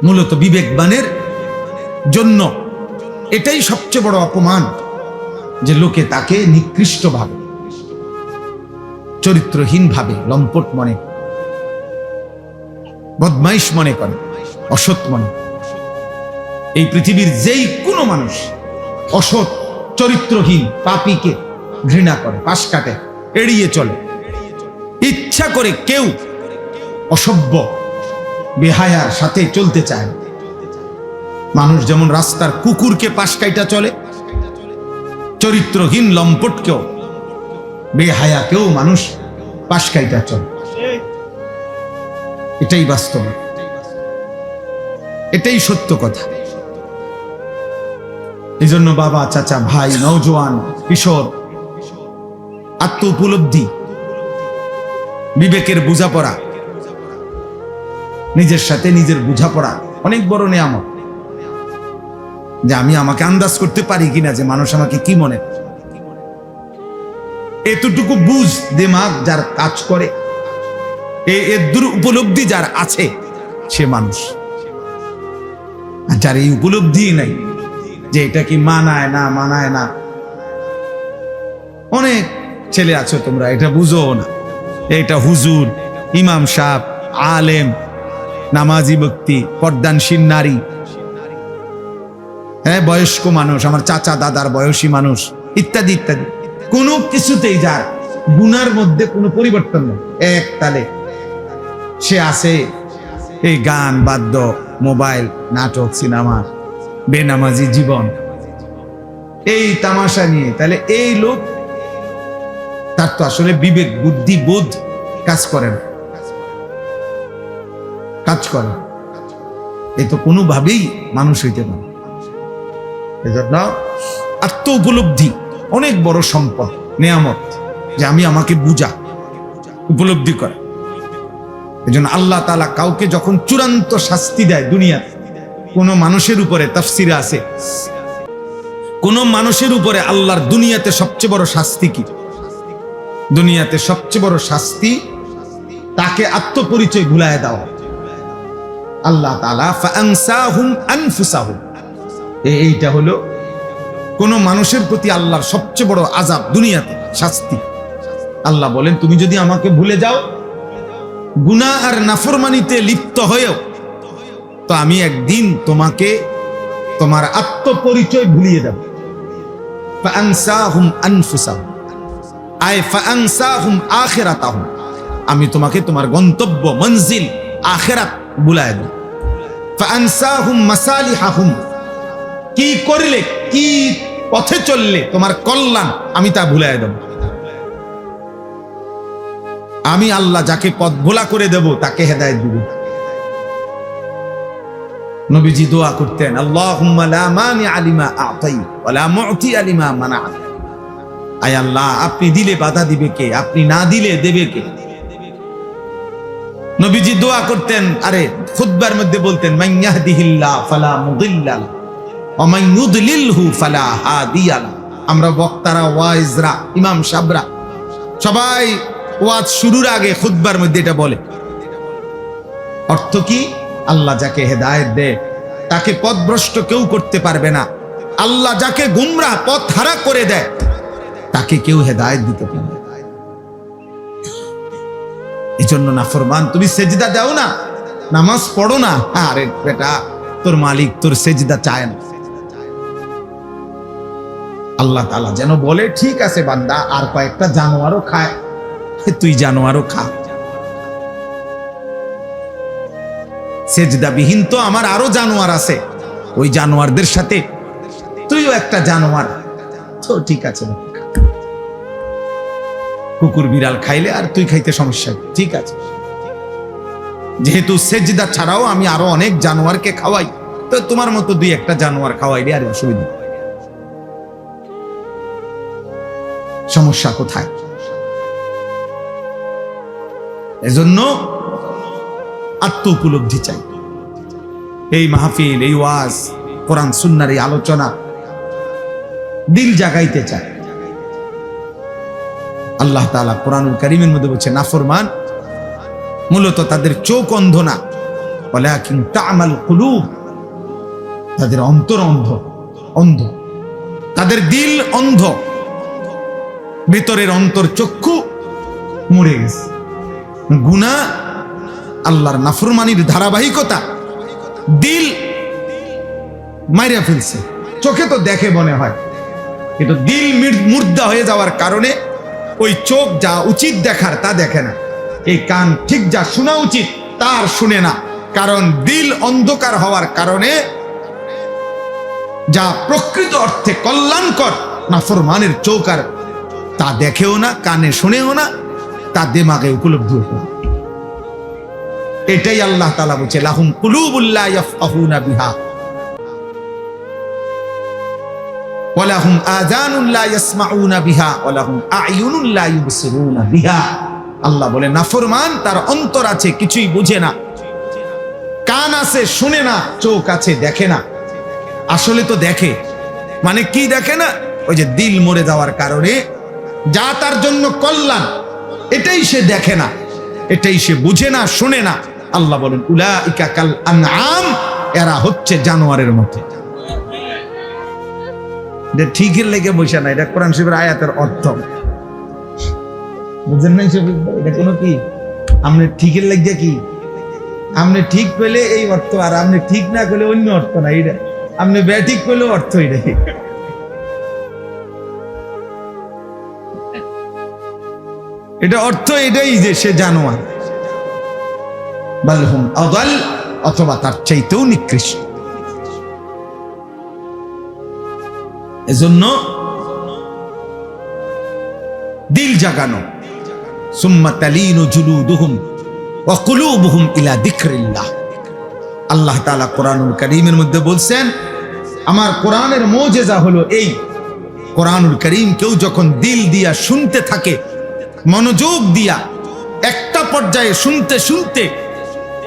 মূলত বিবেকবানের জন্য এটাই সবচেয়ে বড় অপমান, যে লোকে তাকে নিকৃষ্ট ভাবে, চরিত্রহীন ভাবে, লম্পট মনে, বদমাইশ মনে করে, অসৎ মনে। এই পৃথিবীর যেই কোনো মানুষ অসৎ, চরিত্রহীন, পাপীকে ঘৃণা করে, পাশ কাটে, এড়িয়ে চলে। ইচ্ছা করে কেউ অসভ্য বেহায়ার সাথে চলতে চায় না। মানুষ যেমন রাস্তার কুকুরকে পাশ কাইটা চলে, চরিত্রহীন লম্পটকেও, বেহায়াকেও মানুষ পাশ কাইটা চলে। এটাই বাস্তব, এটাই সত্য কথা। এই জন্য বাবা, চাচা, ভাই, নওজোয়ান, কিশোর, আত্ম উপলব্ধি, বিবেকের বোঝাপড়া, নিজের সাথে নিজের বোঝাপড়া অনেক বড় নিয়ামত। যে আমি আমাকে আন্দাজ করতে পারি কিনা যে মানুষ আমাকে কি মনে, এতটুকু বুঝ দিমাগ যার কাজ করে, এর দূর উপলব্ধি যার আছে, সে মানুষ। আর যার এই উপলব্ধি নাই, যে এটা কি মানায় না মানায় না, অনেক ছেলে আছো তোমরা এটা বুঝো না, এটা হুজুর, ইমাম সাহেব, আলেম, নামাজি ব্যক্তি, পর্দানশীল নারী, হ্যাঁ, বয়স্ক মানুষ, আমার চাচা দাদার বয়সী মানুষ, ইত্যাদি ইত্যাদি, কোনো কিছুতেই যার গুনার মধ্যে কোনো পরিবর্তন নেই, এক তালে সে আছে এই গান, বাদ্য, মোবাইল, নাটক, সিনেমা, বেনামাজি জীবন, এই তামাশা নিয়ে, তাহলে এই লোক, তার তো আসলে বিবেক, বুদ্ধি, বোধ কাজ করে না, কাজ করে। এই তো কোনোভাবেই মানুষ হইতে পারে। এজন্য আত্ম উপলব্ধি অনেক বড় সম্পদ, নেয়ামত, যে আমি আমাকে বুঝা, উপলব্ধি করে। এজন্য আল্লাহ তাআলা কাউকে যখন চূড়ান্ত শাস্তি দেয় দুনিয়াতে, কোন মানুষের উপরে, তাফসিরে আছে, কোন মানুষের উপরে আল্লাহর দুনিয়াতে সবচেয়ে বড় শাস্তি কি? দুনিয়াতে সবচেয়ে বড় শাস্তি তাকে আত্মপরিচয় ভুলায় দাও। আল্লাহ তাআলা ফাআনসাহুম আনফুসাহুম, এইটা হলো কোন মানুষের প্রতি আল্লাহর সবচেয়ে বড় আযাব, দুনিয়াতে শাস্তি। আল্লাহ বলেন, তুমি যদি আমাকে ভুলে যাও, গুনাহ আর নাফরমানিতে লিপ্ত হয়েও, তো আমি একদিন তোমাকে তোমার আত্মপরিচয় ভুলিয়ে দেব। ফাআনসাহুম আনফুসাহুম আই ফাআনসাহুম আখিরাতাহুম, আমি তোমাকে তোমার গন্তব্য, মঞ্জিল, আখিরাত ভুলায় দেব। ফাআনসাহুম মাসালিহাহুম, কি করলে, কি পথে চললে তোমার কল্যাণ, আমি তা ভুলায় দেব। আমি আল্লাহ যাকে পথ ভোলা করে দেব, তাকে হেদায়েত দিব। নবীজি দোয়া করতেন, আল্লাহুম্মা লা মানিআ লিমা আ'তাইত ওয়া লা মু'তিয়া লিমা মানা'ত। আয় আল্লাহ, আপনি দিলে বাধা দিবে কে, আপনি না দিলে দেবে কে? নবীজি দোয়া করতেন, আরে খুতবার মধ্যে বলতেন, মান ইয়াহদিহিল্লাহ ফালা মুদিল্লা লাহু ওয়া মান ইউদ্লিলহু ফালা হাদিয়া লাহু। আমরা বক্তারা, ওয়াইজরা, ইমাম সাহেবরা সবাই ওয়াজ শুরুর আগে খুতবার মধ্যে এটা বলে। অর্থ কি? আল্লাহ যাকে হেদায়েত দেয় তাকে পথভ্রষ্ট কেউ করতে পারবে না। আল্লাহ যাকে গুমরাহ, পথ হারা করে দেয়, তাকে কেউ হেদায়েত দিতে পারবে না। এই জন্য নাফরমান, তুমি সেজদা দাও না, নামাজ পড়ো না, আরে বেটা, তোর মালিক তোর সেজদা চায় না। আল্লাহ তাআলা যেন বলে, ঠিক আছে বান্দা, আর কয়েকটা জানোয়ারও খায়, তুই জানোয়ারও খা। সেজদাবিহীন তো আমার আরো জানোয়ার আছে, ওই জানোয়ারদের সাথে তুইও একটা জানোয়ার, তো ঠিক আছে। কুকুর বিড়াল খাইলে আর তুই খাইতে সমস্যা, ঠিক আছে, যেহেতু সেজদা ছাড়াও আমি আরো অনেক জানোয়ারকে খাওয়াই, তো তোমার মতো দুই একটা জানোয়ার খাওয়াইলে আর অসুবিধা, সমস্যা কোথায়? এজন্য আত্ম উপলব্ধি চাই। এই মাহফিল, এই ওয়াজ, কোরআন সুন্নাহর এই আলোচনা দিল জাগাইতে চায়। আল্লাহ তাআলা কোরআনুল কারীমের মধ্যে বলছে, নাফরমান মূলত তাদের চোখ অন্ধ না, ওয়ালাকিন তা'মাল কুলুব, তাদের অন্তর অন্ধ, অন্ধ, তাদের দিল অন্ধ, ভিতরের অন্তর চক্ষু মরে গেছে। গুনাহ, আল্লাহর নাফরমানির ধারাবাহিকতা দিল মাইরা ফেলছে। চোখে তো দেখে মনে হয়, কিন্তু দিল মুর্দা হয়ে যাওয়ার কারণে ওই চোখ যা উচিত দেখার তা দেখে না, এই কান ঠিক যা শোনা উচিত তা আর শুনে না। কারণ দিল অন্ধকার হওয়ার কারণে যা প্রকৃত অর্থে কল্যাণকর নাফরমানের চোখ আর তা দেখেও না, কানে শুনেও না, তা দিমাগে উপলব্ধি হতো না। এটাই আল্লাহ তাআলা বলছে লাহুম কুলুবুল লা ইয়াফকাহুনা বিহা ওয়া লাহুম আযানুন লা ইয়াসমাউনা বিহা ওয়া লাহুম আ'য়ুনুন লা ইউবসিরুনা বিহা। আল্লাহ বলে নাফরমান তার অন্তর আছে কিছুই বুঝে না, কান আছে শুনে না, চোখ আছে দেখে না। আসলে তো দেখে, মানে কি দেখে না? ওই যে দিল মরে যাওয়ার কারণে যা তার জন্য কল্যাণ এটাই সে দেখে না, এটাই সে বুঝে না, শুনে না। আল্লাহ বলেন উলাইকা কাল আনআম, এরা হচ্ছে জানোয়ারের মতো। এটা ঠিকের লেগে বসে না, এটা কোরআন শরীফের আয়াতের অর্থ বুঝেন নাই? এটা কোনো কি আপনি ঠিকের লেগে কি আপনি ঠিক পেলে এই অর্থ, আর আপনি ঠিক না পেলে অন্য অর্থ না। এটা আপনি ব্যাঠিক পেলেও অর্থ এটাই। এটা অর্থ এটাই যে সে জানোয়ার, বালহুম আদাল, অথবা তার চাইতেও নিকৃষ্ট। এজন্য দিল জাগানো, সুম্মা তালিনু জুলুদুহুম ওয়া কুলুবুহুম ইলা যিকরিল্লাহ। আল্লাহ তাআলা কোরআনুল কারীমের মধ্যে বলছেন, আমার কোরআনের মুজিজা হলো এই, কোরআনুল কারীম কেউ যখন দিল দিয়া শুনতে থাকে, মনোযোগ দিয়া একটা পর্যায়ে শুনতে শুনতে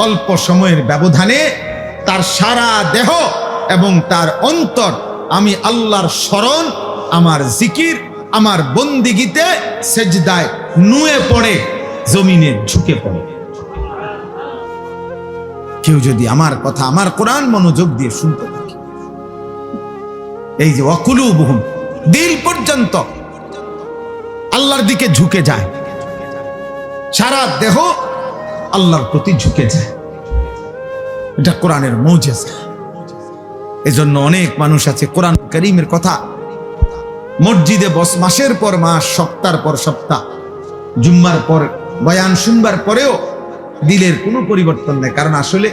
অল্প সময়ের ব্যবধানে তার সারা দেহ এবং তার অন্তর আমি আল্লাহর স্মরণ, আমার জিকির, আমার বন্দিগিতে সেজদায় নুয়ে পড়ে, জমিনে ঝুঁকে পড়ে। কেউ যদি আমার কথা, আমার কোরআন মনোযোগ দিয়ে শুনতে থাকে, এই যে ওয়াকুলুবুহুম, দিল পর্যন্ত আল্লাহর দিকে ঝুঁকে যায়, সারা দেহ আল্লাহর প্রতি ঝুঁকে যায়, এটা কোরআনের মুজিজা। এজন্য অনেক মানুষ আছে কোরআন কারীমের কথা মসজিদে মাসের পর মাস, সপ্তাহের পর সপ্তাহ, জুম্মার পর বয়ান শুনবার পরেও দিলের কোনো পরিবর্তন নেই। কারণ আসলে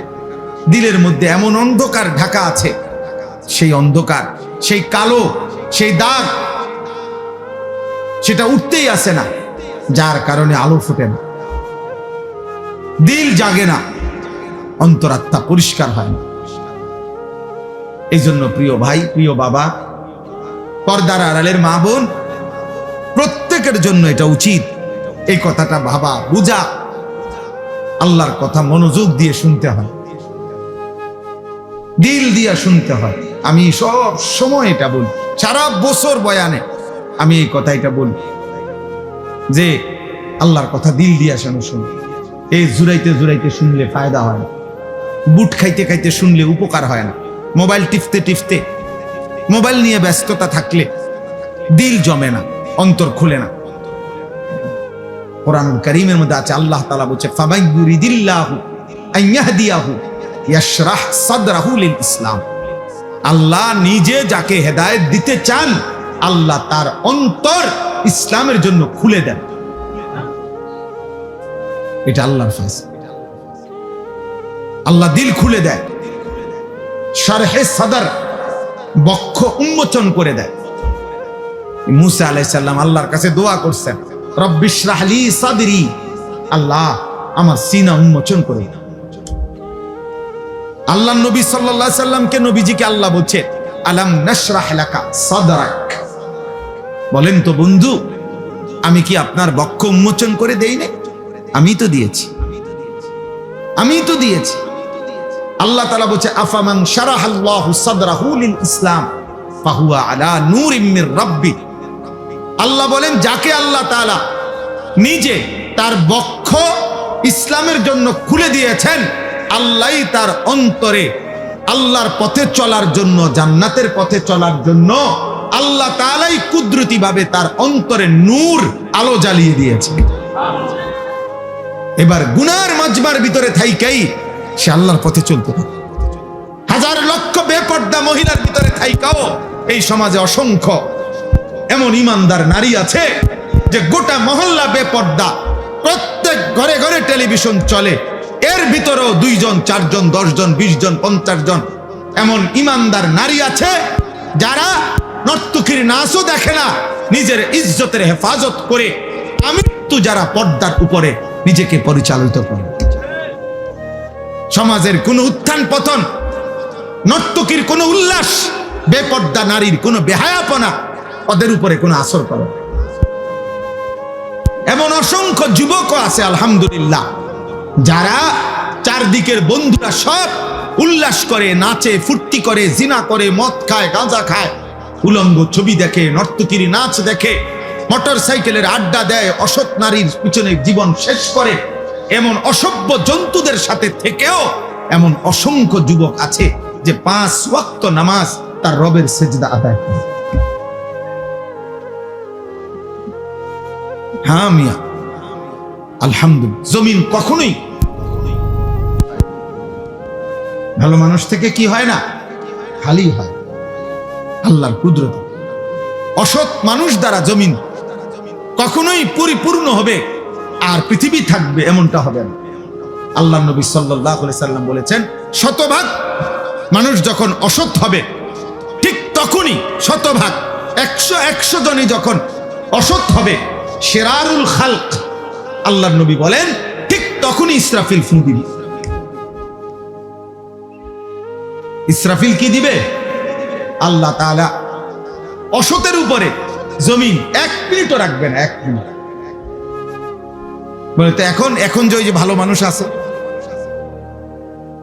দিলের মধ্যে এমন অন্ধকার ঢাকা আছে, সেই অন্ধকার, সেই কালো, সেই দাগ, সেটা উঠতেই আসে না, যার কারণে আলো ফুটে না, দিল জাগে না, অন্তরাত্মা পরিষ্কার হয় না। এই জন্য প্রিয় ভাই, প্রিয় বাবা, পর্দার আড়ালের মা বোন, প্রত্যেকের জন্য এটা উচিত এই কথাটা ভাবা, বুঝা, আল্লাহর কথা মনোযোগ দিয়ে শুনতে হয়, দিল দিয়া শুনতে হয়। আমি সব সময় এটা বলি, সারা বছর বয়ানে আমি এই কথাটা বলি যে আল্লাহর কথা দিল দিয়া শুনুন। এই জুড়াইতে জুড়াইতে শুনলে ফায়দা হয় না, বুট খাইতে খাইতে শুনলে উপকার হয় না, মোবাইল টিপতে টিপতে, মোবাইল নিয়ে ব্যস্ততা থাকলে দিল জমে না, অন্তর খুলে না। কোরআনুল কারীমের মধ্যে আছে, আল্লাহ তাআলা বলেছে ফামাইয়ুরিদিল্লাহু আইয়াহদিয়াহু ইয়াশরাহ সাদরাহু লিল ইসলাম। আল্লাহ নিজে যাকে হেদায়েত দিতে চান, আল্লাহ তার অন্তর ইসলামের জন্য খুলে দেন। এটা আল্লাহর ফয়সালা। আল্লাহ দিল খুলে দেয়, শারহে সাদর, বক্ষ উন্মোচন করে দেয়। মুসা আলাইহিস সালাম আল্লাহর কাছে দোয়া করছেন, রব্বিশরাহ লি সাদরি, আল্লাহ আমার সিনা উন্মোচন করে দাও। আল্লাহ নবী সাল্লাল্লাহু আলাইহি সাল্লামকে, নবীজিকে আল্লাহ বলছে আলাম নাশরাহ লাকা সাদরাক, বলেন তো বন্ধু, আমি কি আপনার বক্ষ উন্মোচন করে দেই না? আমি তো দিয়েছি, আমি তো দিয়েছি। আল্লাহ তাআলা বলছে আফামান শারাহাল্লাহু সাদরাহু লিল ইসলাম ফাহুয়া আলা নূরিম মির রাব্বি। আল্লাহ বলেন, যাকে আল্লাহ তাআলা নিজে তার বক্ষ ইসলামের জন্য খুলে দিয়েছেন, আল্লাহই তার অন্তরে আল্লাহর পথে চলার জন্য, জান্নাতের পথে চলার জন্য আল্লাহ তাআলাই কুদরতি ভাবে তার অন্তরে নূর আলো জ্বালিয়ে দিয়েছে। এবার গুনার মাজমার ভিতরে থাইকাই সে আল্লাহর পথে চলতে পারে। হাজার লক্ষ বেপর্দা মহিলার ভিতরে থাইকাও এই সমাজে অসংখ্য এমন ইমানদার নারী আছে যে গোটা মহল্লা বেপর্দা, প্রত্যেক ঘরে ঘরে টেলিভিশন চলে, এর ভিতরেও 2 জন 4 জন 10 জন 20 জন 50 জন এমন ইমানদার নারী আছে যারা নর্তকীর নাচও দেখে না, নিজের ইজ্জতের হেফাজত করে আমৃত্যু যারা পর্দার উপরে নিজেকে পরিচালিত করে। সমাজের কোন উত্থান পতন, নর্তকীর কোন উল্লাস, বেপর্দা নারীর কোন বেহায়াপনা ওদের উপরে কোনো আসর করে। এমন অসংখ্য যুবকও আছে আলহামদুলিল্লাহ যারা চারদিকের বন্ধুরা সব উল্লাস করে, নাচে, ফুর্তি করে, জিনা করে, মদ খায়, গাঁজা খায়, উলঙ্গ ছবি দেখে, নর্তকীর নাচ দেখে, মোটর সাইকেলের আড্ডা দেয়, অসৎ নারীর পিছনে জীবন শেষ করে, এমন অসভ্য জন্তুদের সাথে থেকেও এমন অসংখ্য যুবক আছে যে 5 ওয়াক্ত নামাজ তার রবের সেজদা আদায় করে। হ্যাঁ মিয়া, আলহামদুলিল্লাহ। জমিন কখনোই ভালো মানুষ থেকে কি হয় না, খালি হয় আল্লাহর কুদরত। অসৎ মানুষ দ্বারা জমিন কখনোই পরিপূর্ণ হবে আর পৃথিবী থাকবে এমনটা হবে না। আল্লাহ নবী সাল্লাল্লাহু আলাইহি সাল্লাম বলেছেন, শতভাগ মানুষ যখন অসৎ হবে ঠিক তখনই, শতভাগ 100 জনই যখন অসৎ হবে, শিরারুল খালক আল্লাহর নবী বলেন ঠিক তখনই ইসরাফিল ফু দিবে। ইসরাফিল কি দিবে? আল্লাহ তাআলা অসতের উপরে জমিন 1 মিনিটও রাখবে না, 1 মিনিট। বলে তো এখন যে ওই যে ভালো মানুষ আছে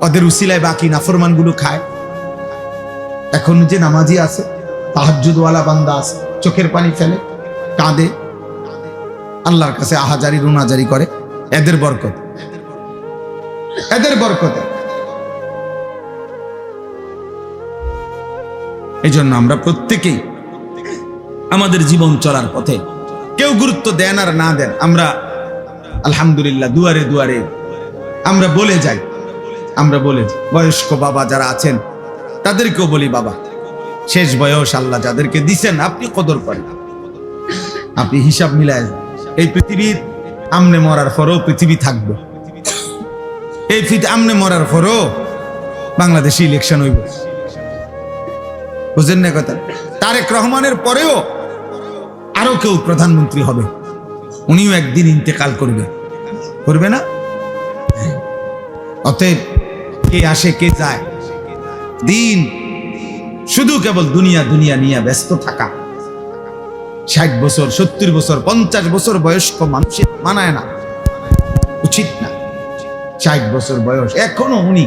ওদের উসিলায় বাকি নাফরমান গুলো খায়, এখন যে নামাজি আছে, তাহাজ্জুদওয়ালা বান্দা আছে, চোখের পানি ফেলে, কাঁদে, আল্লাহর কাছে আহাজারি রুনাজারি করে, এদের বরকত, এদের বরকতে। এই জন্য আমরা প্রত্যেকেই আমাদের জীবন চলার পথে কেউ গুরুত্ব দেন আর না দেন, আমরা আলহামদুলিল্লাহ দুয়ারে দুয়ারে আমরা বলে যাই, বয়স্ক বাবা যারা আছেন তাদেরকেও বলি, বাবা শেষ বয়স আল্লাহ যাদেরকে দিছেন আপনি কদর করেন, আপনি হিসাব মিলায় যান। এই পৃথিবীর আমনে মরার পরও পৃথিবী থাকবে, এই আমনে মরার পরও বাংলাদেশে ইলেকশন হইব, বুঝেন না কথা? তারেক রহমানের পরেও আরো কেউ প্রধানমন্ত্রী হবে, উনিও একদিন ইন্তেকাল করবে না? অতএব কে আসে কে যায়, দিন শুধু কেবল দুনিয়া দুনিয়া নিয়ে ব্যস্ত থাকা। 60 বছর 70 বছর 50 বছর বয়স্ক মানুষের মানায় না, উচিত না। 60 বছর বয়স এখনো উনি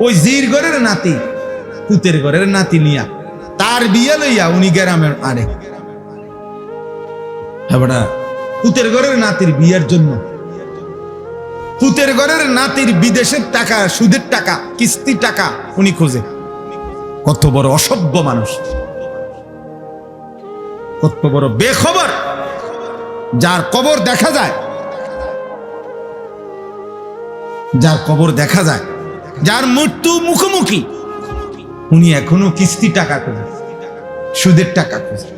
ওই জির ঘরের নাতি, পুতের ঘরের নাতি নিয়া তার বিয়ে লইয়া উনি গ্রামের আরে পুতের ঘরের নাতির বিয়ের জন্য, পুতের ঘরের নাতির বিদেশের টাকা, সুদের টাকা, কিস্তি টাকা উনি খোঁজে। কত বড় অসভ্য মানুষ, কত বড় বেখবর, যার কবর দেখা যায়, যার কবর দেখা যায়, যার মৃত্যু মুখোমুখি, উনি এখনো কিস্তি টাকা খোঁজে, সুদের টাকা খোঁজে।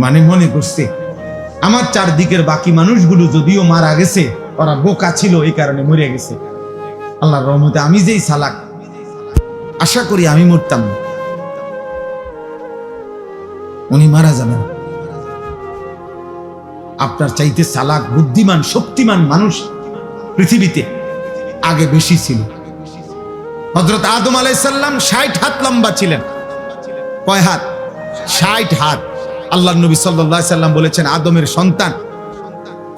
মানে মনে করছে আমার চারদিকের বাকি মানুষগুলো যদিও মারা গেছে, ওরা বোকা ছিল এই কারণে মরে গেছে, আল্লাহর রহমতে আমি যেই চালাক, আশা করি আমি মরতাম না, উনি মারা যাবেন। আপনার চাইতে চালাক, বুদ্ধিমান, শক্তিমান মানুষ পৃথিবীতে আগে বেশি ছিল। হযরত আদম আলাইহিস সালাম 60 হাত লম্বা ছিলেন। কয় হাত? 60 হাত। আল্লাহর নবী সাল্লাল্লাহু আলাইহি সাল্লাম বলেছেন, আদমের সন্তান,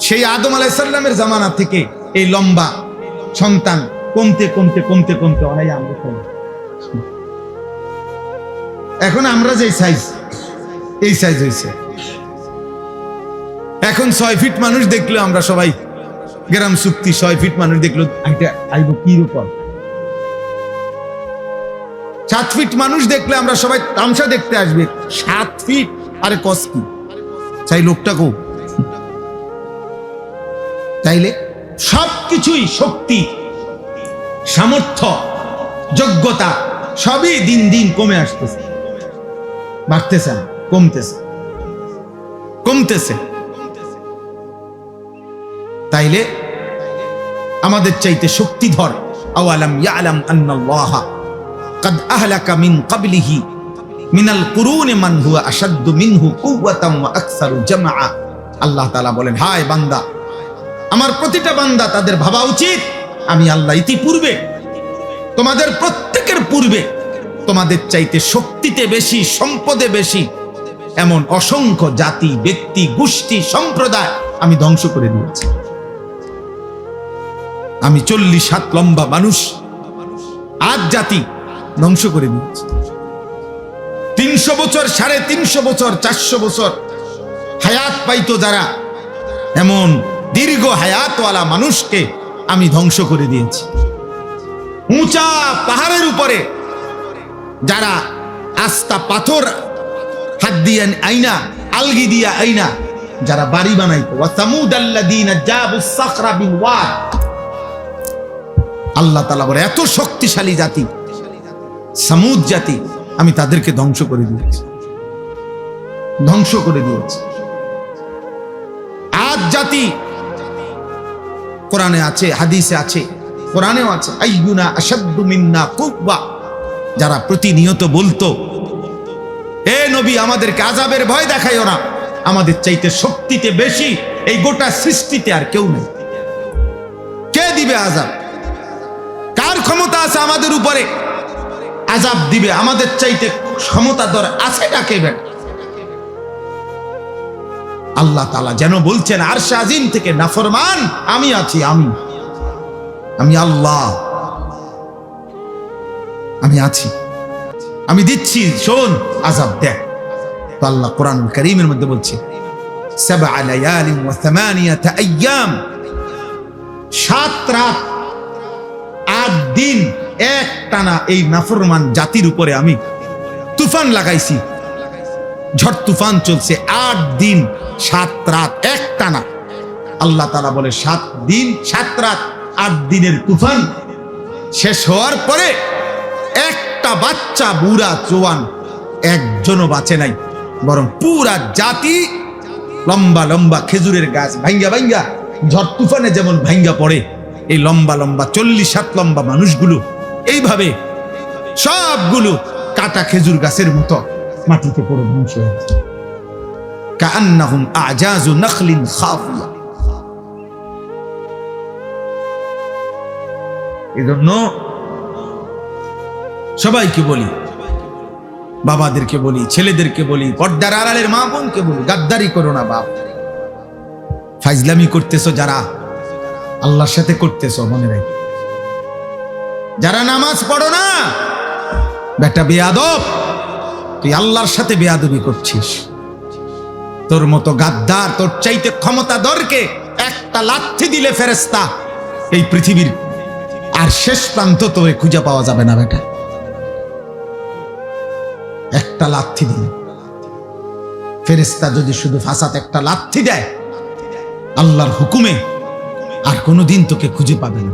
সেই আদম আলাইহিস সালামের জামানা থেকে এই লম্বা সন্তান কমতে কমতে কমতে কমতে অনেক আমরা এখন আমরা যে সাইজ, এই সাইজ হয়েছে। এখন 6 ফিট মানুষ দেখলে আমরা সবাই গ্রাম চুক্তি 6 ফিট মানুষ দেখলো আইব কি রকম, 7 ফিট মানুষ দেখলে আমরা সবাই তামসা দেখতে আসবে, 7 ফিট আরে কস কি চাই লোকটাকেও। তাইলে সবকিছুই শক্তি, সামর্থ্য, যোগ্যতা সবই দিন দিন কমে আসতেছে, বাড়তেছে না, কমতেছে কমতেছে। তাইলে আমাদের চাইতে শক্তিধর, আওয়ালাম ইয়ালাম আন্নাল্লাহা قد أهلك من قبله من القرون من هو أشد منه قوة وأكثر جمعا। আল্লাহ তাআলা বলেন, হায় বান্দা, আমার প্রতিটা বান্দা তাদের ভাবা উচিত আমি আল্লাহ ইতিপূর্বে তোমাদের প্রত্যেকের পূর্বে তোমাদের চাইতে শক্তিতে বেশি, সম্পদে বেশি এমন অসংখ্য জাতি, ব্যক্তি, গোষ্ঠী, সম্প্রদায় আমি ধ্বংস করে দিয়েছি। আমি 40 হাত লম্বা মানুষ, আজ জাতি ধ্বংস করে দিয়েছি। 300 বছর, 350 বছর, 400 বছর হায়াত পাইতো যারা, এমন দীর্ঘ হায়াতওয়ালা মানুষকে আমি ধ্বংস করে দিয়েছি। উঁচা পাহাড়ের উপরে যারা আস্তা পাথর হাত দিয়ে আইনা, আলগি দিয়া আইনা যারা বাড়ি বানাইতো, ওয়া সামুদাল্লাযীনা জাবুস সাখরা বিল ওয়াদ। আল্লাহ তাআলা বলে এত শক্তিশালী জাতি সামুদ জাতি, আমি তাদেরকে ধ্বংস করে দিয়েছি, ধ্বংস করে দিয়েছি। আজ জাতি, কোরআনে আছে, হাদিসে আছে, কোরআনেও আছে, আইয়ুনা আশাদ্দু মিন্না কুওয়া, যারা প্রতিনিয়ত বলতো এ নবী আমাদেরকে আযাবের ভয় দেখাইও না, আমাদের চাইতে শক্তিতে বেশি এই গোটা সৃষ্টিতে আর কেউ নেই। কে দিবে আযাব? কার ক্ষমতা আছে আমাদের উপরে আযাব দিবে? আমাদের চাইতে ক্ষমতাধর আছে কাকে? আল্লাহ তাআলা যেন বলছেন আরশে আজিম থেকে, নাফরমান আমি আছি, আমি আল্লাহ, আমি আছি, আমি দিচ্ছি, শোন আযাব দেখ। তো আল্লাহ কোরআনুল কারীমের মধ্যে বলছে 7 লায়ালিন ওয়া 8 আইয়াম, 7 রাত 8 দিন এক টানা এই নাফরমান জাতির উপরে আমি তুফান লাগাইছি, ঝড় তুফান চলছে 8 দিন 7 রাত এক টানা। আল্লাহ তাআলা বলে 7 দিন 7 রাত 8 দিনের তুফান শেষ হওয়ার পরে একটা বাচ্চা, বুড়া, জওয়ান একজনও বাঁচে নাই, বরং পুরা জাতি লম্বা লম্বা খেজুরের গাছ ভাঙ্গা ভাঙ্গা ঝড় তুফানে যেমন ভাঙ্গা পড়ে, এই লম্বা লম্বা 40 হাত লম্বা মানুষগুলো এইভাবে সবগুলো কাটা খেজুর গাছের মতো মাটিতে পড়ে ধ্বংস হয়েছে। কাআন্নাহুম আজাজু নাখলিন খাফিয়া। এজন্য সবাইকে বলি, বাবাদেরকে বলি, ছেলেদেরকে বলি, পর্দার আড়ালের মা বোনকে বলি, গাদ্দারি করো না বাপ। ফাইজলামি করতেছো যারা, আল্লাহর সাথে করতেছো, মনে রাখো। যারা নামাজ পড়ো না, বেটা বেয়াদব, তুই আল্লাহর সাথে বেয়াদবি করছিস। তোর মতো গাদ্দার, তোর চাইতে ক্ষমতাধরকে একটা লাথি দিলে ফেরেশতা এই পৃথিবীর আর শেষ প্রান্ত তোরে খুঁজে পাওয়া যাবে না বেটা। একটা লাথি দিলে ফেরেশতা যদি শুধু ফাসাতে একটা লাথি দেয় আল্লাহর হুকুমে, আর কোনোদিন তোকে খুঁজে পাবে না।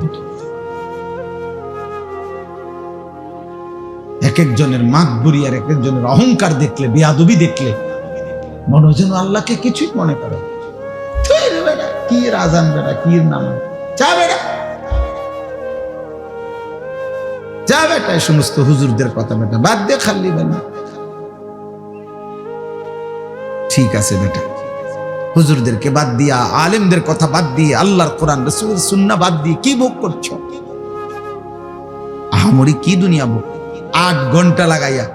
এক একজনের মাতবুরি আর এক একজনের অহংকার দেখলে, বেয়াদবি দেখলে মনে হয় যেন আল্লাহকে কিছুই মনে করে। কি রাজান বেটা, কি নাম, যা বেটা, যা বেটা, এই সমস্ত হুজুরদের কথা বেটা বাদ দিয়ে খালি বেটা। ঠিক আছে বেটা, হুজুরদেরকে বাদ দিয়া, আলেমদের কথা বাদ দিয়ে, আল্লাহর কোরআন রাসূলের সুন্নাহ বাদ দিয়ে কি ভোগ করছো? আহামরি কি দুনিয়া ভোগ? 8 ঘন্টা লাগাইয়া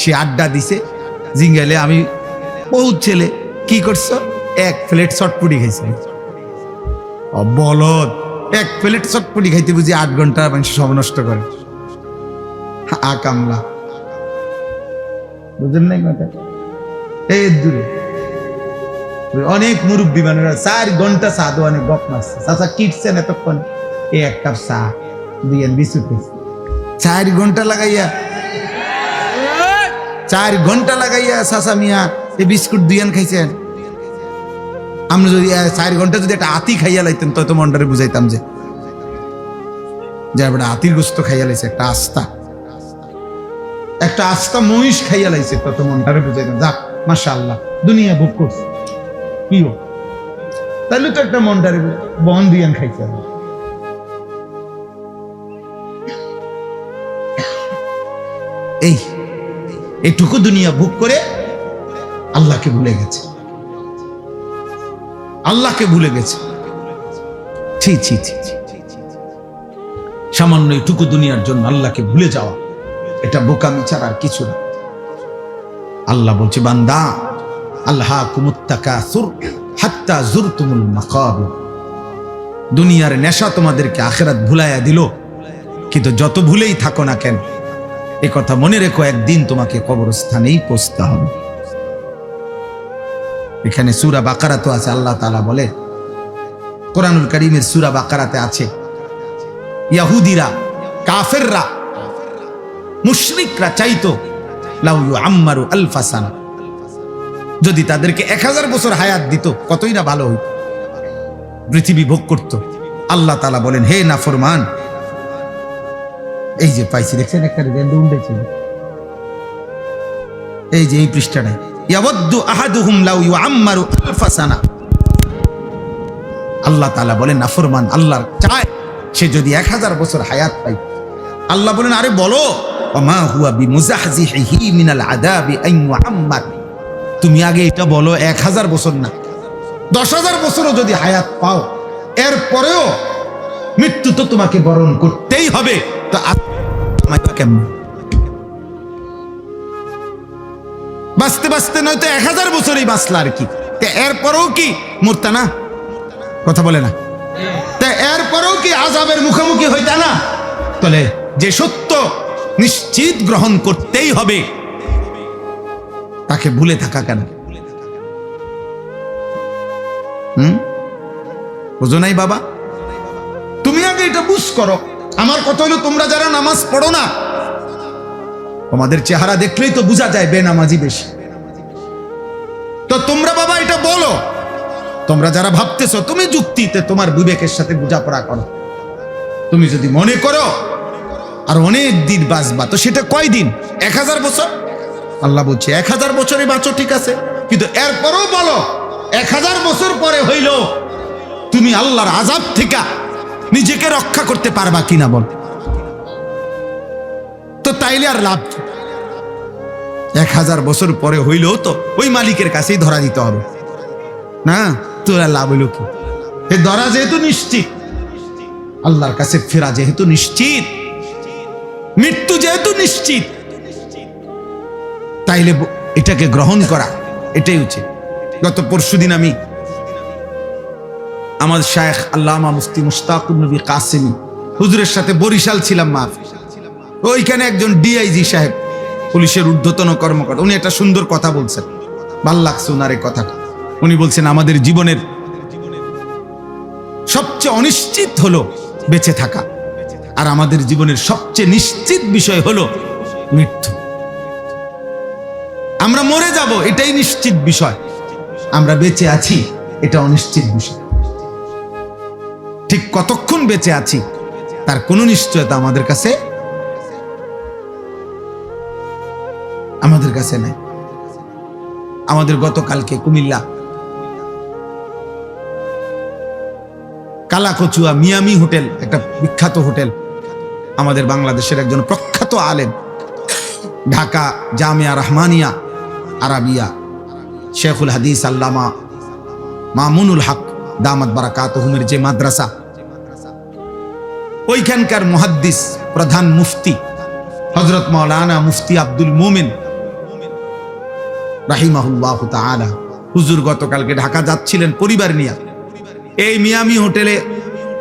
সে আড্ডা দিছে জিঙ্গাইলে। আমি বহুত ছেলে কি করছো? 1 প্লেট চটপটি খাইছে। বলদ, 1 প্লেট চটপটি খাইতে বুঝি 8 ঘন্টা মানুষ সব নষ্ট করে। কামলা বুঝেন নাই কথা? এই দূরে অনেক মুরব্বী মানুষরা 4 ঘন্টা চা দোয়ানে গপ মারছে। চাচা কিটছেন এতক্ষণ, এই এক কাপ চা দিয়েন বিস্কুট 4 ঘন্টা লাগাইয়া 4 ঘন্টা লাগাইয়া চাচা মিয়া এই বিস্কুট দিয়েন খাইছেন। আমরা যদি 4 ঘন্টা যদি একটা আতি খাইয়া লাইতেন তত মনটারে বুঝাইতাম যে এবার আতির গোস্ত খাইয়া লাইছে, একটা আস্তা মহিষ খাইয়া লাইছে, তত মনটারে বুঝাইতাম যাক মাশাআল্লাহ দুনিয়া ভোগ করছে কি হোক, তাহলে তো একটা মনটারে বন দিয়ান খাইছে। এইটুকু দুনিয়া ভোগ করে আল্লাহকে ভুলে গেছে, আল্লাহকে ভুলে গেছে। ছি ছি ছি, সামান্য এইটুকু দুনিয়ার জন্য আল্লাহকে ভুলে যাওয়া, এটা বোকামি ছাড়া আর কিছু না। আল্লাহ বলছে বান্দা আল্লাহকুমুত তাকাসুর হাত্তা যুরতুমুল মাকাবির, দুনিয়ার নেশা তোমাদেরকে আখিরাত ভুলাইয়া দিল, কিন্তু যত ভুলেই থাকো না কেন এই কথা মনে রেখো, একদিন তোমাকে কবরস্থানেই পৌঁছতে হবে। এখানে সূরা বাকারা তো আছে, আল্লাহ তাআলা বলে কোরআনুল কারীমের সূরা বাকারাতে আছে ইহুদিরা কাফেররা মুশরিকরা চাইতো লাউ ইউআম্মারু আলফা সানা, যদি তাদেরকে 1000 বছর হায়াত দিত কতই না ভালো হইত, পৃথিবী ভোগ করত। আল্লাহ তাআলা বলেন হে নাফরমান, এই যে পাইছি দেখছেন একটা রেন্ডু উঠেছে, এই যে এই পৃষ্ঠাটায় ইয়াওয়াদ্দু আহাদুহুম লাউ ইউআম্মারু আলফা সানা, আল্লাহ তাআলা বলেন নাফরমান আল্লাহর চায় সে যদি 1000 বছর হায়াত পায়। আল্লাহ বলেন আরে বলো ওমা হুয়া বিমুজাহজিহি মিনাল আযাবি আন ইউআম্মার, তুমি আগে এটা বলো 1000 বছর না 10,000 বছরও যদি হায়াত পাও এরপরেও মৃত্যু তো তোমাকে বরণ করতেই হবে। তো কেমন বাঁচতে বাঁচতে নয়তো 1000 বছরই বাঁচলা আর কি, এরপরেও কি মরতা না, কথা বলে না, এরপরেও কি আযাবের মুখোমুখি হইতা না? তাহলে যে সত্য নিশ্চিত গ্রহণ করতেই হবে তাকে ভুলে থাকা কেন? বুঝো নাই বাবা, তুমি আগে এটা বুঝ করো। আমার কথা হলো তোমরা যারা নামাজ পড়ো না, তোমাদের চেহারা দেখলেই তো বোঝা যায় বেনামাজি বেশি। তো তোমরা বাবা এটা বলো, তোমরা যারা ভাবতেছো তুমি যুক্তিতে তোমার বিবেকের সাথে বোঝাপড়া করো, তুমি যদি মনে করো আর অনেক দিন বাঁচবা, তো সেটা কয় দিন? 1000 বছর? আল্লাহ বলছে 1000 বছরে বাঁচো ঠিক আছে, কিন্তু এরপরও বলো 1000 বছর পরে হইল তুমি আল্লাহর আযাব থেকে নিজেকে রক্ষা করতে পারবা কিনা বল। তো তাইলে আর লাভ 1000 বছর পরে হইলেও তো ওই মালিকের কাছেই ধরা দিতে হবে না, তোর লাভ হইল কি? ধরা যেহেতু নিশ্চিত, আল্লাহর কাছে ফেরা যেহেতু নিশ্চিত, মৃত্যু যেহেতু নিশ্চিত, তাইলে এটাকে গ্রহণ করা এটাই উচিত। গত পরশুদিন আমি আমার শায়েখ আল্লামা মুফতি মুশতাকুর নবী কাসেমি হুজুরের সাথে বরিশাল ছিলাম মাফ, ওইখানে একজন ডিআইজি সাহেব পুলিশের ঊর্ধ্বতন কর্মকর্তা, উনি একটা সুন্দর কথা বলছেন, ভাল লাগছে ওনার এই কথাটা। উনি বলছেন আমাদের জীবনের সবচেয়ে অনিশ্চিত হলো বেঁচে থাকা, আর আমাদের জীবনের সবচেয়ে নিশ্চিত বিষয় হলো মৃত্যু। আমরা মরে যাব এটাই নিশ্চিত বিষয়, আমরা বেঁচে আছি এটা অনিশ্চিত বিষয়। ঠিক কতক্ষণ বেঁচে আছি তার কোনো নিশ্চয়তা আমাদের কাছে নাই। আমাদের গতকালকে কুমিল্লা কালাকচুয়া মিয়ামি হোটেল, একটা বিখ্যাত হোটেল, আমাদের বাংলাদেশের একজন প্রখ্যাত আলেম, ঢাকা জামিয়া রহমানিয়া আরাবিয়া শেখুল হাদিস আল্লামা মামুনুল হক দামাত বারাকাতুহুমের যে মাদ্রাসা, ওইখানকার মুহাদ্দিস প্রধান মুফতি হযরত মাওলানা মুফতি আব্দুল মুমিন রাহিমাহুল্লাহু তাআলা, হুজুর গতকালকে ঢাকা যাচ্ছিলেন পরিবার নিয়ে, এই মিয়ামি হোটেলে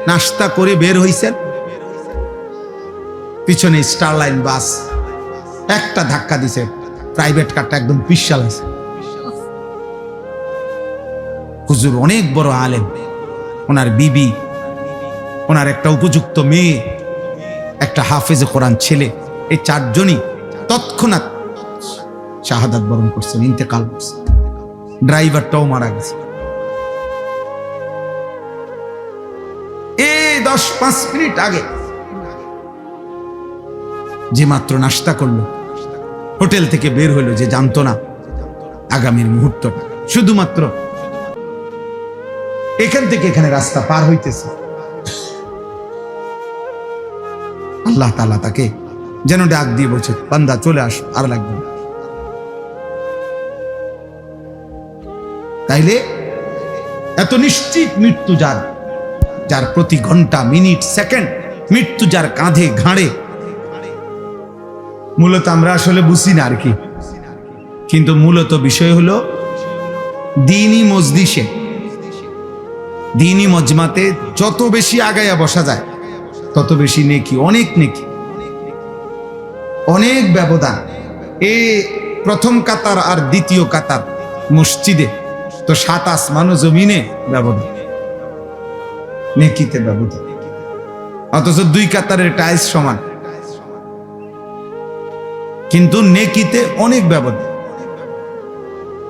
নাস্তা করে বের হইছেন, পিছনে স্টারলাইন বাস একটা ধাক্কা দিছে, প্রাইভেট কারটা একদম পিছাল আছে। হুজুর অনেক বড় আলেম, ওনার বিবি, ওনার একটা উপযুক্ত মেয়ে, একটা হাফেজে কোরআন ছেলে, এই চারজনই তৎক্ষণাৎ শাহাদাত বরণ করছেন, ইন্তেকাল করছেন। ড্রাইভারটাও মারা গেছে। এই 10-5 মিনিট আগে যে মাত্র নাস্তা করলো, হোটেল থেকে বের হইলো, যে জানতো না আগামীর মুহূর্তটা, শুধুমাত্র এখান থেকে এখানে রাস্তা পার হইতেছে, আল্লাহ তাআলা তাকে যেন ডাক দিয়ে বলছে, বান্দা চলে আস, আর লাগবে না। তাইলে এত নিশ্চিত মৃত্যু যার, যার প্রতি ঘন্টা মিনিট সেকেন্ড মৃত্যু যার কাঁধে ঘাড়ে, মূলত আমরা আসলে বুঝি না আর কি, কিন্তু মূলত বিষয় হলো দ্বীনি মজলিসে, দ্বীনি মজমাতে যত বেশি আগায়া বসা যায় তত বেশি নেকি, অনেক নেকি, অনেক ব্যবধান। এই প্রথম কাতার আর দ্বিতীয় কাতার মসজিদে তো 7 আসমান ও জমিনে ব্যবধান, নেকিতে ব্যবধান। অথচ 2 কাতারের টাইলস সমান, কিন্তু নেকিতে অনেক ব্যবধান।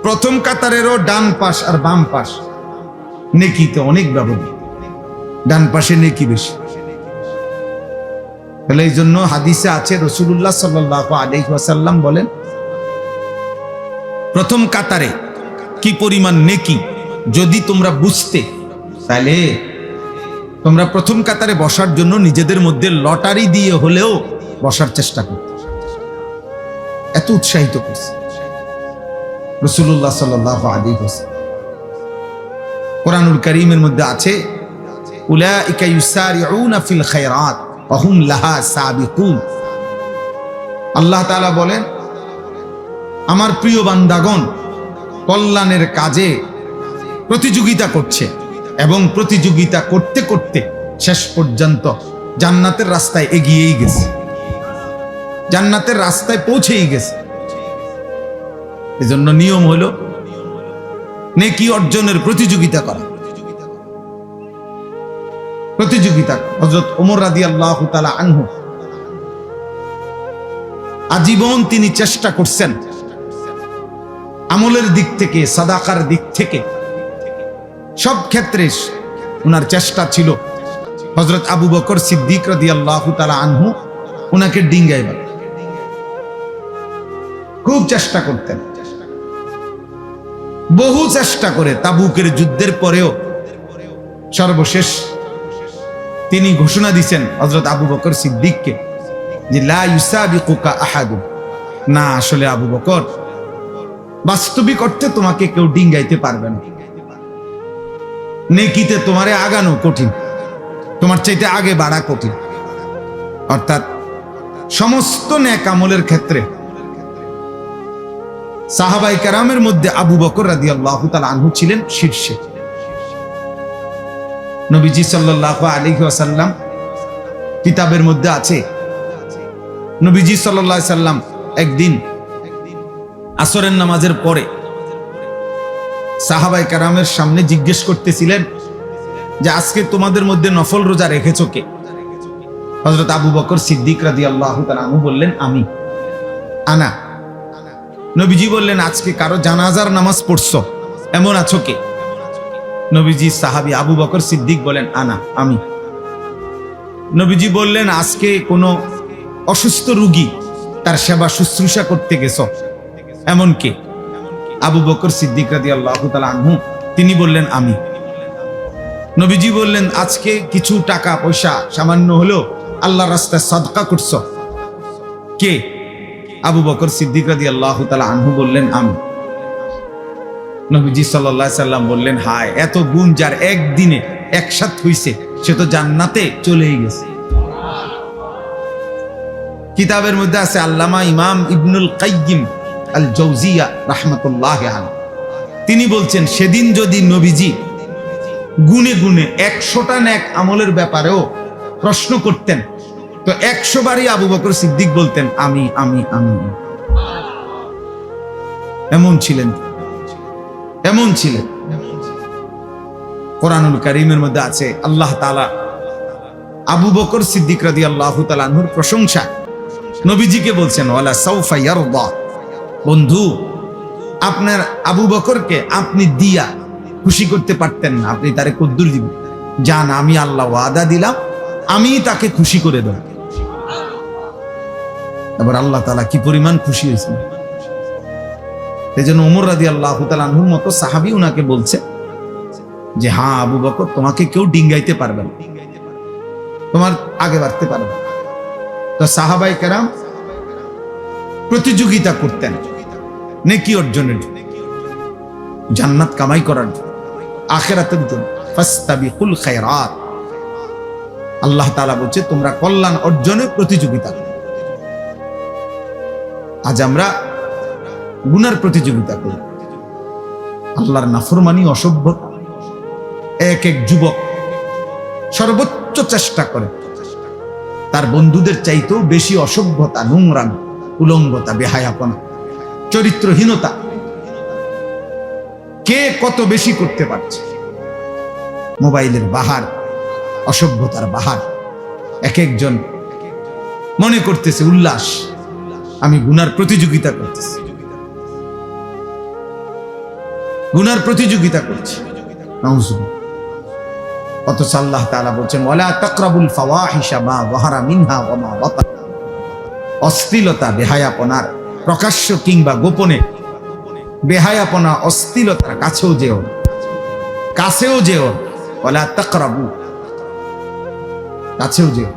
প্রথম কাতারেরও ডান পাশ আর বাম পাশ, নেকিতে অনেক ব্যবধান, ডান পাশে নেকি বেশি। তাহলে এই জন্য হাদিসে আছে, রাসূলুল্লাহ সাল্লাল্লাহু আলাইহি ওয়াসাল্লাম বলেন, প্রথম কাতারে কি পরিমাণ নেকি যদি তোমরা বুঝতে, তাহলে তোমরা প্রথম কাতারে বসার জন্য নিজেদের মধ্যে লটারি দিয়ে হলেও বসার চেষ্টা করতে। এত উৎসাহিত করছে রাসূলুল্লাহ সাল্লাল্লাহু আলাইহি ওয়াসাল্লাম। কোরআনুল কারীমের মধ্যে আছে, উলাইকা ইউসারিউনা ফিল খায়রাত ওয়া হুম লাহা সাবিকুন। আল্লাহ তাআলা বলেন, আমার প্রিয় বান্দাগণ কল্যাণের কাজে প্রতিযোগিতা করছে এবং প্রতিযোগিতা করতে করতে শেষ পর্যন্ত জান্নাতের রাস্তায় এগিয়েই গেছে, জান্নাতের রাস্তায় পৌঁছেই গেছে। এজন্য নিয়ম হলো নেকি অর্জনের প্রতিযোগিতা করা, প্রতিযোগিতা। হযরত ওমর রাদিয়াল্লাহু তাআলা আনহু আজীবন তিনি চেষ্টা করছেন আমলের দিক থেকে, সাদাকার দিক থেকে, সব ক্ষেত্রে ওনার চেষ্টা ছিল হযরত আবু বকর সিদ্দিক রাদিয়াল্লাহু তাআলা আনহু ওনাকে ডিঙ্গাইবার, খুব চেষ্টা করতেন। বহু চেষ্টা করে তাবুকের যুদ্ধের পরেও সর্বশেষ তিনি ঘোষণা দিয়েছেন হযরত আবু বকর সিদ্দিককে, যে লা ইউসাবিকুকা আহাদুন, না আসলে আবু বকর, বাস্তবিক অর্থে তোমাকে কেউ ডিঙ্গাইতে পারবে না, নেকিতে তোমারে আগানো কঠিন, তোমার চাইতে আগে বাড়া কঠিন। অর্থাৎ সমস্ত নেক আমলের ক্ষেত্রে সাহাবায়ে কেরামের মধ্যে আবু বকর রাদিয়াল্লাহু তাআলা আনহু ছিলেন শীর্ষে। নবীজি সাল্লাল্লাহু আলাইহি ওয়াসাল্লাম কিতাবের মধ্যে আছে, নবীজি সাল্লাল্লাহু আলাইহি সাল্লাম একদিন আসরের নামাজের পরে সাহাবায়ে কেরামের সামনে জিজ্ঞেস করতেছিলেন যে আজকে তোমাদের মধ্যে নফল রোজা রেখেছো কে? হযরত আবু বকর সিদ্দিক রাদিয়াল্লাহু তাআলা আনহু বললেন, আমি, আনা। নবীজি বললেন, আজকে কারো জানাজার নামাজ পড়ছো এমন আছো কে? নবীজি সাহাবী আবু বকর সিদ্দিক বলেন, আনা, আমি। নবীজি বললেন, আজকে কোনো অসুস্থ রোগী তার সেবা শুশ্রূষা করতে গেছো এমন কে? আবু বকর সিদ্দিক রাদিয়াল্লাহু তাআলা আনহু তিনি বললেন, আমি। নবীজি বললেন, আজকে কিছু টাকা পয়সা সামান্য হলেও আল্লাহর রাস্তায় সাদকা করছো কে? আবু বকর সিদ্দিক রাদিয়াল্লাহু তাআলা আনহু বললেন, আমি। নবীজি সাল্লাল্লাহু আলাইহি সাল্লাম বললেন, হায়, এত গুণ যার একদিনে একসাথ হইছে সে তো জান্নাতে চলেই গেছে। কিতাবের মধ্যে আছে, আল্লামা ইমাম ইবনুল কাইয়িম আল জাওজিয়া রাহমাতুল্লাহি আলাইহি তিনি বলছেন, সেদিন যদি নবীজি গুনে গুনে 100টা নেক আমলের ব্যাপারেও প্রশ্ন করতেন তো 100 বারই আবু বকর সিদ্দিক বলতেন, আমি, আমি, আমি। এমন ছিলেন, এমন ছিলেন। কোরআনুল কারীমের মধ্যে আছে আল্লাহ তাআলা আবু বকর সিদ্দিক রাদিয়াল্লাহু তাআলা আনহুর প্রশংসা নবীজিকে বলছেন ওয়ালা সাউফা ইয়ারদা, বন্ধু আপনার আবু বকরকে আপনি দিয়া খুশি করতে পারতেন না, আপনি তারে কদ্দুর দিবেন, জান আমি আল্লাহ ওয়াদা দিলাম আমি তাকে খুশি করে দেব। এবার আল্লাহ তাআলা কি পরিমাণ খুশি হয়েছেন। এই জন্য ওমর রাদিয়াল্লাহু তাআলা আনহুর মতো সাহাবী উনাকে বলছে যে হ্যাঁ আবু বকর, তোমাকে কেউ ডিঙ্গাইতে পারবে না, তোমার আগে বাড়তে পারবে। তো সাহাবায়ে কেরাম প্রতিযোগিতা করতেন নেকি অর্জনের জন্য, জান্নাত কামাই করার জন্য, আখিরাতের জন্য। ফাস্তাবিকুল খায়রাত, আল্লাহ তাআলা বলছে তোমরা কল্যাণ অর্জনে প্রতিযোগিতা করো। আজ আমরা গুনার প্রতিযোগিতা করি, আল্লাহর নাফরমানি, অসভ্যতা। এক এক যুবক সর্বোচ্চ চেষ্টা করে তার বন্ধুদের চাইতেও বেশি অসভ্যতা, নোংরাম, উলঙ্গতা, বেহায়াপনা, চরিত্রহীনতা কে কত বেশি করতে পারছে। মোবাইলের বাহার, অসভ্যতার বাহার। এক একজন মনে করতেছে উল্লাস, আমি গুনার প্রতিযোগিতা করতেছি, গুনার প্রতিযোগিতা করছি। নাউজুবিল্লাহ। অথচ আল্লাহ তাআলা বলছেন ওয়ালা তাকরাবুল ফাওয়াহিশা মা যাহারা মিনহা ওয়া মা বাতান, অশ্লীলতা, বেহায়াপনার প্রকাশ্য কিংবা গোপনে বেহায়াপনা, অশ্লীলতার কাছেও যেও, কাছেও যেও। ওয়ালা তাকরাবু, কাছেও যেও।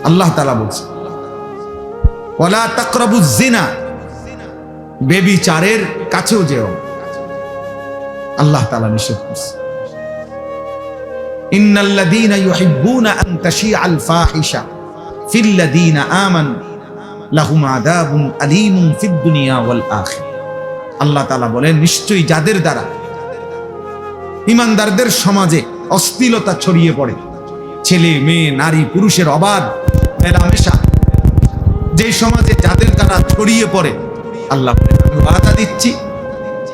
আল্লাহ তাআলা বলছেন ওয়ালা তাকরাবুজ জিনা, বেবিচারের কাছেও যেও। আল্লাহ তাআলা নিষেধ করছে ইন্নাল্লাযীনা ইউহিব্বুনা আন তাশিআল ফাহিশা ফিল্লাযীনা আমানু লাহুম আযাবুন আলীমুন ফিদ দুনিয়া ওয়াল আখিরাহ। আল্লাহ তাআলা বলেন নিশ্চয়ই যাদের দ্বারা ঈমানদারদের সমাজে অশ্লীলতা ছড়িয়ে পড়ে, ছেলে মেয়ে নারী পুরুষের অবাধ মেলামেশা যে সমাজে যাদের দ্বারা ছড়িয়ে পড়ে, আল্লাহ আমি ওয়াদা দিচ্ছি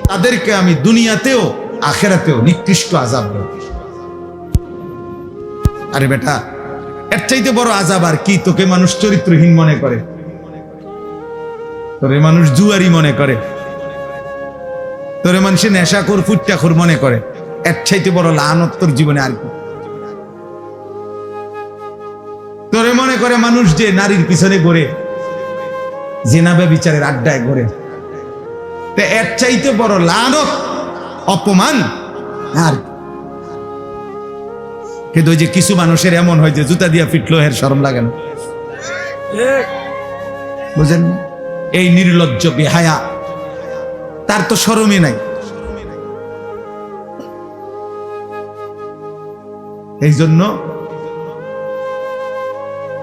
তাদেরকে আমি দুনিয়াতেও আখিরাতেও নিকৃষ্ট আযাব দেব। আরে বেটা, এর চাইতে বড় আযাব আর কি? তোকে মানুষ চরিত্রহীন মনে করে, তোরে মানুষ জুয়ারি মনে করে, তোরে মানুষে নেশাখোর, ফুটটাখোর মনে করে। এর চাইতে বড় লানত তোর জীবনে আর কি? তোরে মনে করে মানুষ যে নারীর পিছনে ঘোরে, জিনা ব্যভিচারের আড্ডায় ঘোরে। তো এর চাইতে বড় লানত, অপমান আর কিন্তু ওই যে কিছু মানুষের এমন হয় যে জুতা দিয়া পিটলো এর শরম লাগে না, বুঝেন? এই নির্লজ্জ বেহায়া, তার তো শরমই নাই। এই জন্য